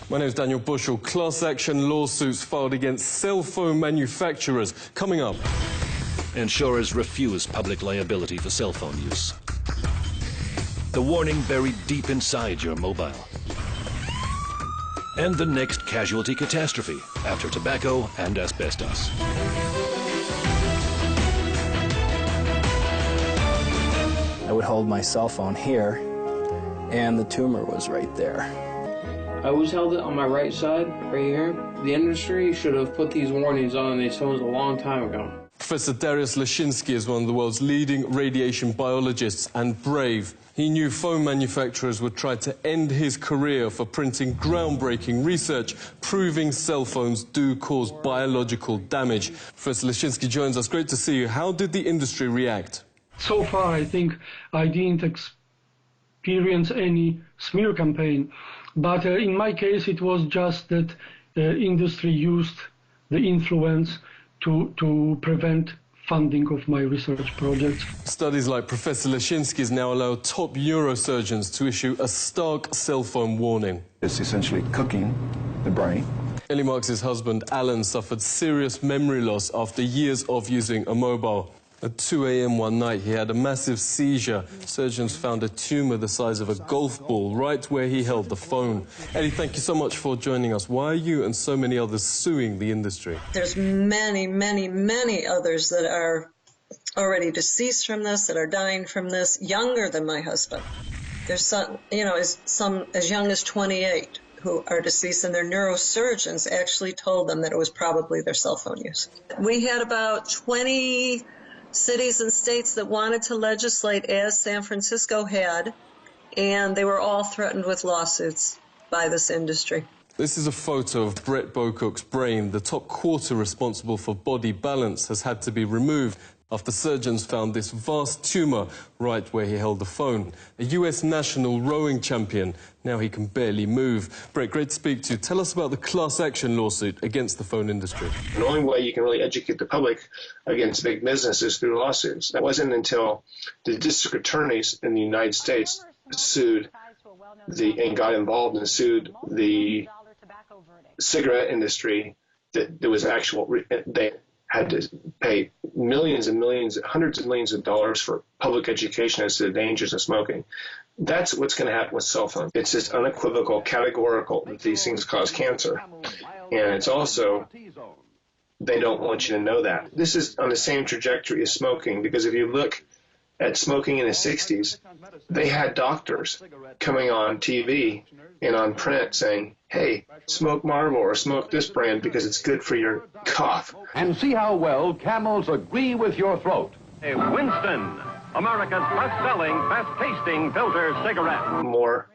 My name is Daniel Bushell. Class action lawsuits filed against cell phone manufacturers. Coming up. Insurers refuse public liability for cell phone use. The warning buried deep inside your mobile. And the next casualty catastrophe after tobacco and asbestos. I would hold my cell phone here, and the tumor was right there. I always held it on my right side, right here. The industry should have put these warnings on these phones a long time ago. Professor Dariusz Leszczynski is one of the world's leading radiation biologists and brave. He knew phone manufacturers would try to end his career for printing groundbreaking research proving cell phones do cause biological damage. Professor Leszczynski joins us. Great to see you. How did the industry react? So far, I think I didn't experience any smear campaign. But in my case, it was just that the industry used the influence to prevent funding of my research projects. Studies like Professor Leszczynski's now allow top neurosurgeons to issue a stark cell phone warning. It's essentially cooking the brain. Ellie Marks' husband, Alan, suffered serious memory loss after years of using a mobile. At 2 a.m. one night, he had a massive seizure. Surgeons found a tumor the size of a golf ball right where he held the phone. Ellie, thank you so much for joining us. Why are you and so many others suing the industry? There's many, many, many others that are already deceased from this, that are dying from this, younger than my husband. There's some, some as young as 28 who are deceased, and their neurosurgeons actually told them that it was probably their cell phone use. We had about 20 cities and states that wanted to legislate as San Francisco had, and they were all threatened with lawsuits by this industry. This is a photo of Brett Bocook's brain. The top quarter responsible for body balance has had to be removed after surgeons found this vast tumor right where he held the phone. A US national rowing champion. Now he can barely move. Brett, great to speak to you. Tell us about the class action lawsuit against the phone industry. The only way you can really educate the public against big business is through lawsuits. That wasn't until the district attorneys in the United States sued and got involved and sued the cigarette industry that there was they had to pay millions and millions, hundreds of millions of dollars for public education as to the dangers of smoking. That's what's going to happen with cell phones. It's just unequivocal, categorical that these things cause cancer. And it's also, they don't want you to know that. This is on the same trajectory as smoking, because if you look at smoking in the 60s, they had doctors coming on TV and on print saying, hey, smoke Marlboro or smoke this brand because it's good for your cough. And see how well Camels agree with your throat. A Winston, America's best-selling, best-tasting filter cigarette. More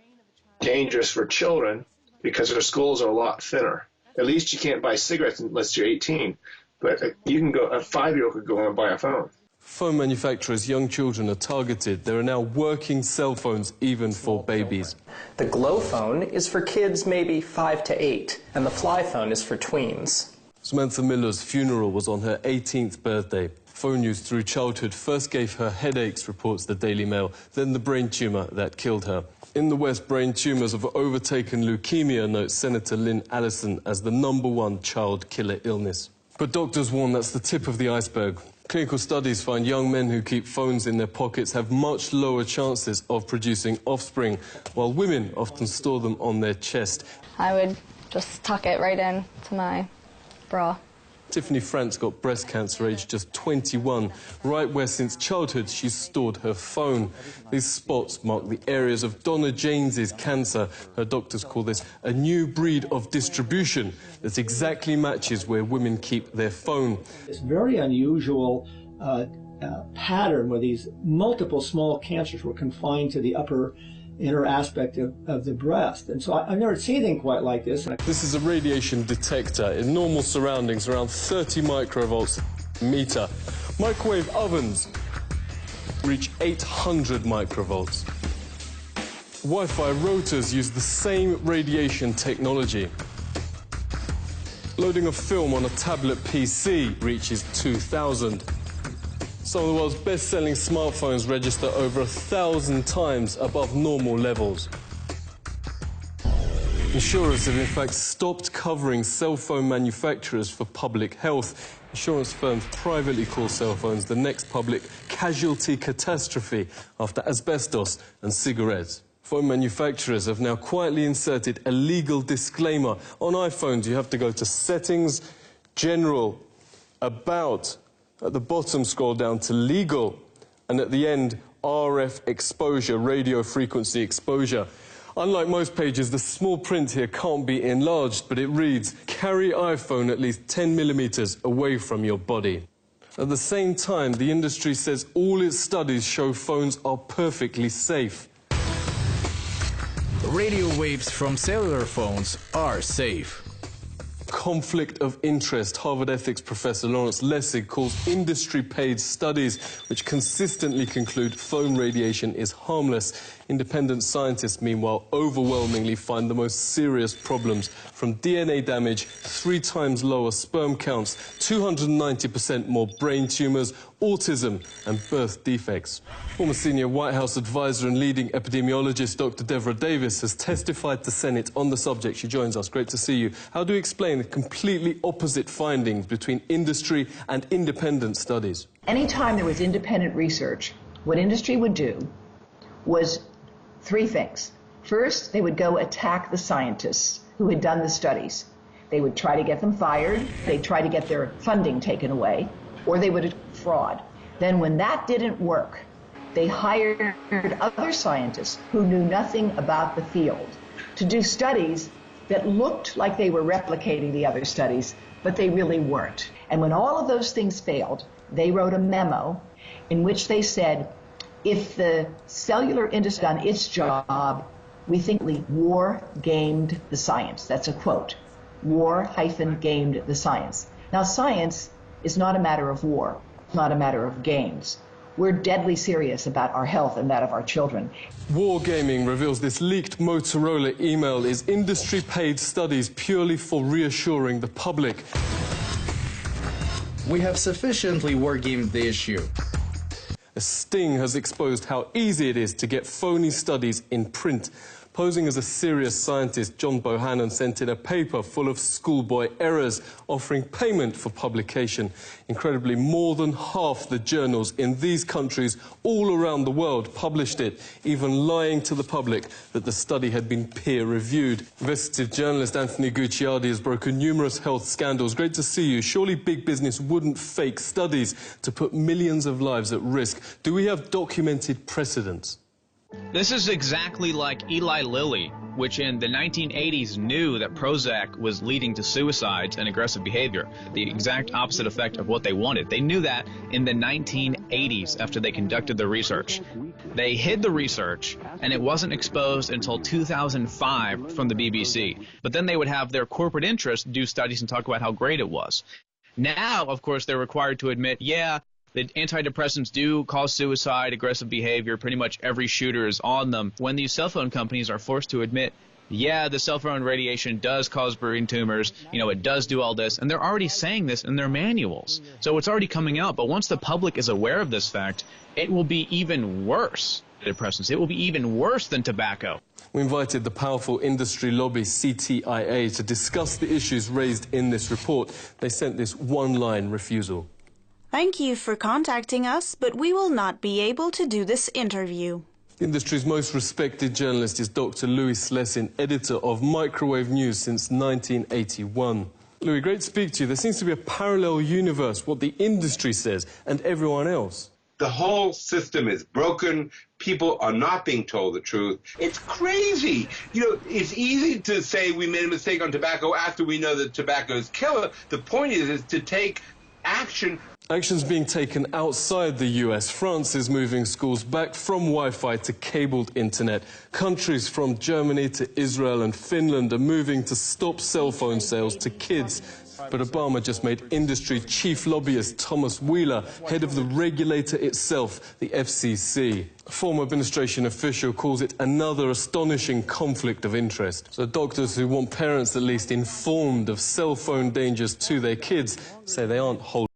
dangerous for children because their schools are a lot thinner. At least you can't buy cigarettes unless you're 18, but you can go. A 5-year-old could go and buy a phone. Phone manufacturers' young children are targeted. There are now working cell phones even for babies. The Glow phone is for kids maybe 5 to 8, and the Fly phone is for tweens. Samantha Miller's funeral was on her 18th birthday. Phone use through childhood first gave her headaches, reports the Daily Mail, then the brain tumour that killed her. In the West, brain tumours have overtaken leukemia, notes Senator Lynn Allison, as the #1 child killer illness. But doctors warn that's the tip of the iceberg. Clinical studies find young men who keep phones in their pockets have much lower chances of producing offspring, while women often store them on their chest. I would just tuck it right in to my bra. Tiffany France got breast cancer aged just 21, right where since childhood she's stored her phone. These spots mark the areas of Donna James's cancer. Her doctors call this a new breed of distribution that exactly matches where women keep their phone. It's very unusual pattern where these multiple small cancers were confined to the upper inner aspect of the breast. And so I've never seen anything quite like this. This is a radiation detector in normal surroundings, around 30 microvolts a meter. Microwave ovens reach 800 microvolts. Wi-Fi routers use the same radiation technology. Loading a film on a tablet PC reaches 2,000. Some of the world's best-selling smartphones register over 1,000 times above normal levels. Insurers have in fact stopped covering cell phone manufacturers for public health. Insurance firms privately call cell phones the next public casualty catastrophe after asbestos and cigarettes. Phone manufacturers have now quietly inserted a legal disclaimer. On iPhones, you have to go to Settings, General, About. At the bottom, scroll down to Legal. And at the end, RF exposure, radio frequency exposure. Unlike most pages, the small print here can't be enlarged, but it reads, carry iPhone at least 10 millimeters away from your body. At the same time, the industry says all its studies show phones are perfectly safe. Radio waves from cellular phones are safe. Conflict of interest. Harvard ethics professor Lawrence Lessig calls industry-paid studies which consistently conclude phone radiation is harmless. Independent scientists, meanwhile, overwhelmingly find the most serious problems, from DNA damage, 3 times lower sperm counts, 290% more brain tumours, autism and birth defects. Former senior White House advisor and leading epidemiologist Dr. Devra Davis has testified to Senate on the subject. She joins us. Great to see you. How do you explain the completely opposite findings between industry and independent studies? Anytime there was independent research, what industry would do was 3 things. First, they would go attack the scientists who had done the studies. They would try to get them fired, they'd try to get their funding taken away, or they would fraud. Then when that didn't work, they hired other scientists who knew nothing about the field to do studies that looked like they were replicating the other studies, but they really weren't. And when all of those things failed, they wrote a memo in which they said, if the cellular industry done its job, we think we war-gamed the science. That's a quote. War-gamed the science. Now, science is not a matter of war, not a matter of games. We're deadly serious about our health and that of our children. Wargaming reveals this leaked Motorola email is industry-paid studies purely for reassuring the public. We have sufficiently wargamed the issue. A sting has exposed how easy it is to get phony studies in print. Posing as a serious scientist, John Bohannon sent in a paper full of schoolboy errors, offering payment for publication. Incredibly, more than half the journals in these countries all around the world published it, even lying to the public that the study had been peer-reviewed. Investigative journalist Anthony Gucciardi has broken numerous health scandals. Great to see you. Surely big business wouldn't fake studies to put millions of lives at risk. Do we have documented precedents? This is exactly like Eli Lilly, which in the 1980s knew that Prozac was leading to suicides and aggressive behavior, the exact opposite effect of what they wanted. They knew that in the 1980s after they conducted the research. They hid the research, and it wasn't exposed until 2005 from the BBC. But then they would have their corporate interests do studies and talk about how great it was. Now, of course, they're required to admit, yeah, the antidepressants do cause suicide, aggressive behavior. Pretty much every shooter is on them. When these cell phone companies are forced to admit, yeah, the cell phone radiation does cause brain tumors, it does do all this, and they're already saying this in their manuals. So it's already coming out, but once the public is aware of this fact, it will be even worse. Depressants. It will be even worse than tobacco. We invited the powerful industry lobby CTIA to discuss the issues raised in this report. They sent this one-line refusal. Thank you for contacting us, but we will not be able to do this interview. The industry's most respected journalist is Dr. Louis Slessin, editor of Microwave News since 1981. Louis, great to speak to you. There seems to be a parallel universe, what the industry says and everyone else. The whole system is broken. People are not being told the truth. It's crazy. It's easy to say we made a mistake on tobacco after we know that tobacco is killer. The point is to take action. Actions being taken outside the US. France is moving schools back from Wi-Fi to cabled internet. Countries from Germany to Israel and Finland are moving to stop cell phone sales to kids. But Obama just made industry chief lobbyist Thomas Wheeler head of the regulator itself, the FCC. A former administration official calls it another astonishing conflict of interest. So doctors who want parents at least informed of cell phone dangers to their kids say they aren't holding